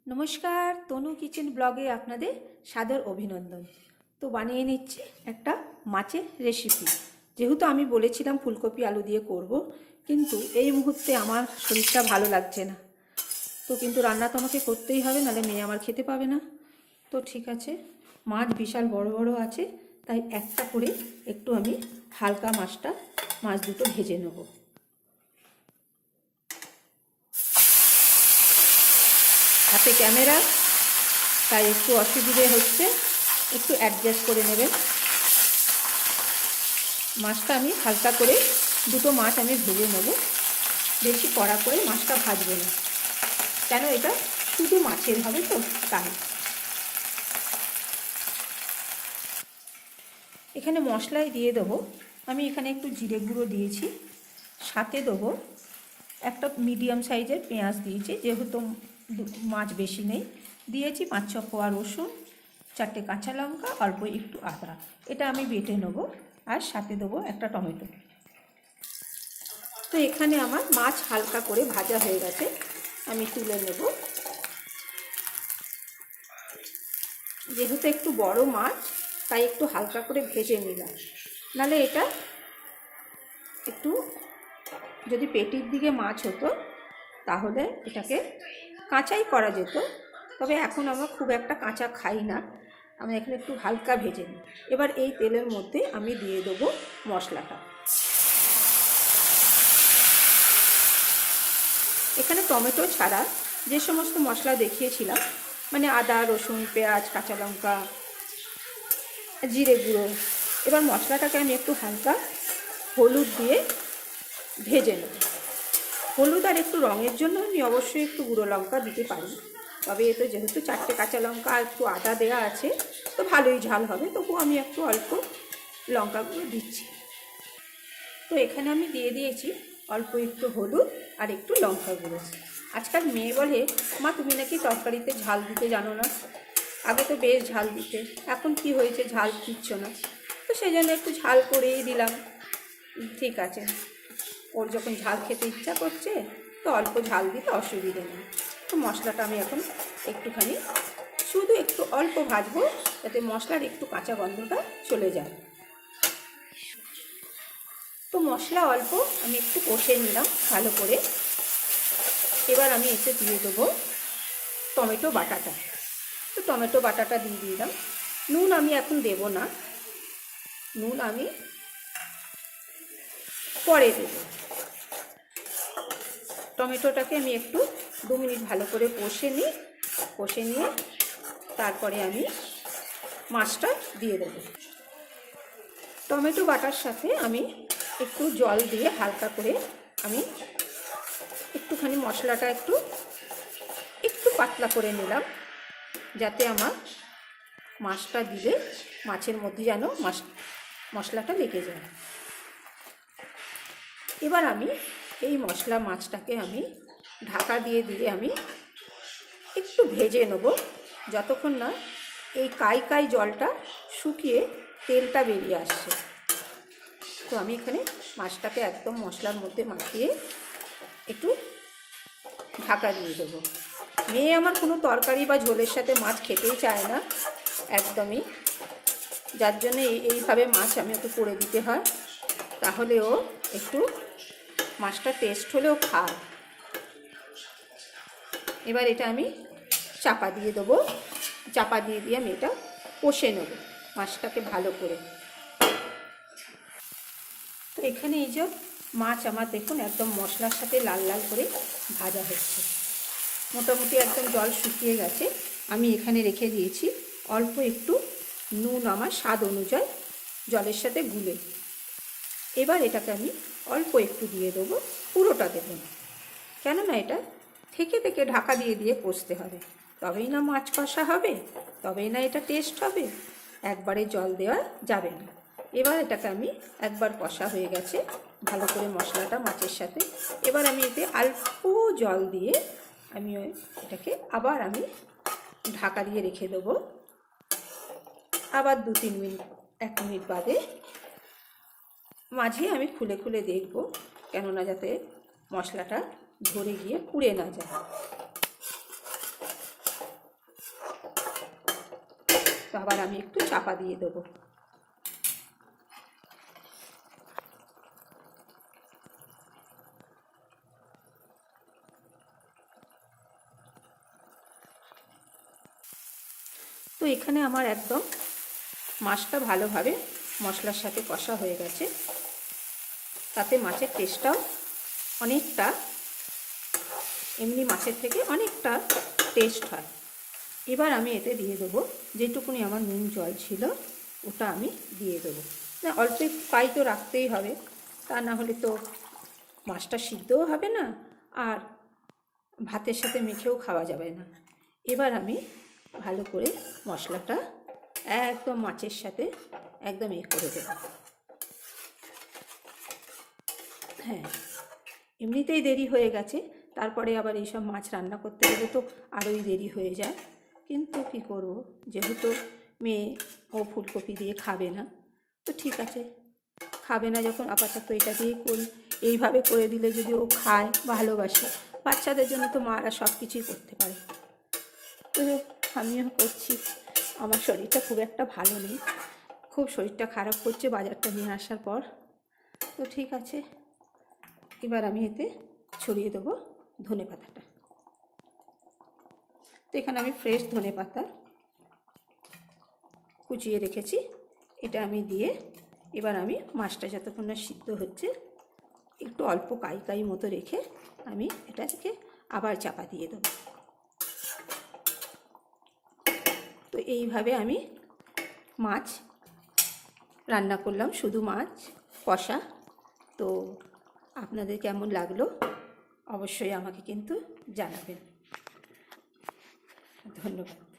নমস্কার, তনু কিচেন ব্লগে আপনাদের সাদর অভিনন্দন। তো বানিয়ে নিচ্ছি একটা মাছের রেসিপি। যেহেতু আমি বলেছিলাম ফুলকপি আলু দিয়ে করব, কিন্তু এই মুহূর্তে আমার শরীরটা ভালো লাগছে না। তো কিন্তু রান্না তো আমাকে করতেই হবে, নাহলে মেয়ে আমার খেতে পাবে না। তো ঠিক আছে, মাছ বিশাল বড় বড় আছে, তাই একটা করে একটু আমি হালকা মাছ দুটো ভেজে নেব। হাতে ক্যামেরা, তাই একটু অসুবিধে হচ্ছে, একটু অ্যাডজাস্ট করে নেবেন। মাছটা আমি হালকা করে দুটো মাছ আমি ভেজে নেব, বেশি কড়া করে মাছটা ভাজবো না, কেন এটা শুধু মাছের হবে তো তাই। এখানে মশলাই দিয়ে দেবো। আমি এখানে একটু জিরে গুঁড়ো দিয়েছি, সাথে দেবো একটা মিডিয়াম সাইজের পেঁয়াজ দিয়েছি, যেহেতু মাছ বেশি নেই। দিয়েছি 5-6 কোয়া রসুন, 4টে কাঁচা লঙ্কা, অল্প একটু আদা। এটা আমি বেটে নেব, আর সাথে দেবো একটা টমেটো। তো এখানে আমার মাছ হালকা করে ভাজা হয়ে গেছে, আমি তুলে নেব। যেহেতু একটু বড় মাছ, তাই একটু হালকা করে ভেজে নিলাম, নাহলে এটা একটু, যদি পেটির দিকে মাছ হতো তাহলে এটাকে কাঁচাই করা যেত। তবে এখন আমরা খুব একটা কাঁচা খাই না, আমি এখানে একটু হালকা ভেজে নিই। এবার এই তেলের মধ্যে আমি দিয়ে দেবো মশলাটা। এখানে টমেটো ছাড়া যে সমস্ত মশলা দেখিয়েছিলাম, মানে আদা, রসুন, পেঁয়াজ, কাঁচা লঙ্কা, জিরে গুঁড়ো, এবার মশলাটাকে আমি একটু হালকা হলুদ দিয়ে ভেজে নেব। হলুদ আর একটু রঙের জন্য আমি অবশ্যই একটু গুঁড়ো লঙ্কা দিতে পারি, তবে এতে যেহেতু 4টে কাঁচা লঙ্কা আর একটু আদা দেওয়া আছে, তো ভালোই ঝাল হবে, তবু আমি একটু অল্প লঙ্কাগুলো দিচ্ছি। তো এখানে আমি দিয়ে দিয়েছি অল্প একটু হলুদ আর একটু লঙ্কা গুঁড়ো। আজকাল মেয়ে বলে, মা তুমি নাকি তরকারিতে ঝাল দিতে জানো না, আগে তো বেশ ঝাল দিতে, এখন কি হয়েছে ঝাল দিচ্ছ না? তো সেই জন্য একটু ঝাল করেই দিলাম। ঠিক আছে, ওর যখন ঝাল খেতে ইচ্ছা করছে, তো অল্প ঝাল দিতে অসুবিধে নেই। তো মশলাটা আমি এখন একটুখানি, শুধু একটু অল্প ভাজবো, যাতে মশলার একটু কাঁচা গন্ধটা চলে যায়। তো মশলা অল্প আমি একটু কষে নিলাম ভালো করে। এবার আমি এতে দিয়ে দেবো টমেটো বাটাটা। তো টমেটো বাটাটা দিয়ে দিলাম। নুন আমি এখন দেব না, নুন আমি পরে দেব। টমেটোটাকে আমি একটু 2 মিনিট ভালো করে কষে নিয়ে তারপরে আমি মাছটা দিয়ে দেব। টমেটো বাটার সাথে আমি একটু জল দিয়ে হালকা করে আমি একটুখানি মশলাটা একটু পাতলা করে নিলাম, যাতে আমার মাছটা দিলে মাছের মধ্যে যেন মশলাটা লেগে যায়। এবার আমি এই মাছটাকে আমি ঢাকা দিয়ে আমি একটু ভেজে নেব, যতক্ষণ না এই কাই জলটা শুকিয়ে তেলটা বেরিয়ে আসছে। তো আমি এখানে মাছটাকে একদম মশলার মধ্যে মাখিয়ে একটু ঢাকা দিয়ে দেবো। মেয়ে আমার কোনো তরকারি বা ঝোলের সাথে মাছ খেতেই চায় না একদমই, যার জন্য এইভাবে মাছ আমি ওকে করে দিতে হয়, তাহলে ও একটু মাছটা টেস্ট হলেও খায়। এবার এটা আমি চাপা দিয়ে দেবো, চাপা দিয়ে আমি এটা কষে নেব মাছটাকে ভালো করে। তো এখানে এই যে মাছ আমার দেখুন একদম মশলার সাথে লাল লাল করে ভাজা হচ্ছে, মোটামুটি একদম জল শুকিয়ে গেছে। আমি এখানে রেখে দিয়েছি অল্প একটু নুন আমার স্বাদ অনুযায়ী জলের সাথে গুলে। এবার এটাকে আমি অল্প একটু দিয়ে দেবো, পুরোটা দেবো না, কেননা এটা থেকে ঢাকা দিয়ে কষতে হবে, তবেই না মাছ কষা হবে, তবেই না এটা টেস্ট হবে, একবারে জল দেওয়া যাবে না। এবার এটাকে আমি একবার কষা হয়ে গেছে ভালো করে মশলাটা মাছের সাথে, এবার আমি এতে অল্প জল দিয়ে আমি এটাকে আবার আমি ঢাকা দিয়ে রেখে দেবো। আবার 2-3 মিনিট, 1 মিনিট বাদে মাঝে আমি খুলে দেখব, কেননা যাতে মশলাটা ধরে গিয়ে পুড়ে না যায়। তো আবার আমি একটু চাপা দিয়ে দেবো। তো এখানে আমার একদম মাছটা ভালোভাবে মশলার সাথে কষা হয়ে গেছে, তাতে মাছের টেস্টটাও অনেকটা এমনি মাছের থেকে অনেকটা টেস্ট হয়। এবার আমি এতে দিয়ে দেবো যেটুকুনি আমার নুন জল ছিল ওটা আমি দিয়ে দেবো। না অল্প একটু পাই তো রাখতেই হবে, তা না হলে তো মাছটা সিদ্ধও হবে না আর ভাতের সাথে মেখেও খাওয়া যাবে না। এবার আমি ভালো করে মশলাটা একদম মাছের সাথে একদম করে দেবো। হ্যাঁ, এমনিতেই দেরি হয়ে গেছে, তারপরে আবার এইসব মাছ রান্না করতে গেলে তো আরোই দেরি হয়ে যায়। কিন্তু কী করব, যেহেতু মেয়ে ও ফুলকপি দিয়ে খাবে না, তো ঠিক আছে, খাবে না যখন আপাতত এটা দিয়েই করি। এইভাবে করে দিলে যদি ও খায়, ভালোবাসে, বাচ্চাদের জন্য তো মারা সব কিছুই করতে পারে। তো আমিও করছি। আমার শরীরটা খুব একটা ভালো নেই, খুব শরীরটা খারাপ করছে বাজারটা নিয়ে আসার পর। তো ঠিক আছে, এবার আমি এতে ছড়িয়ে দেবো ধনে পাতাটা। তো এখানে আমি ফ্রেশ ধনে পাতা কুচিয়ে রেখেছি, এটা আমি দিয়ে এবার আমি মাছটা যতক্ষণ না সিদ্ধ হচ্ছে একটু অল্প কাই কাই মতো রেখে আমি এটাকে আবার চাপা দিয়ে দেবো। তো এইভাবে আমি মাছ রান্না করলাম, শুধু মাছ কষা। তো আপনাদের কেমন লাগলো অবশ্যই আমাকে কিন্তু জানাবেন। ধন্যবাদ।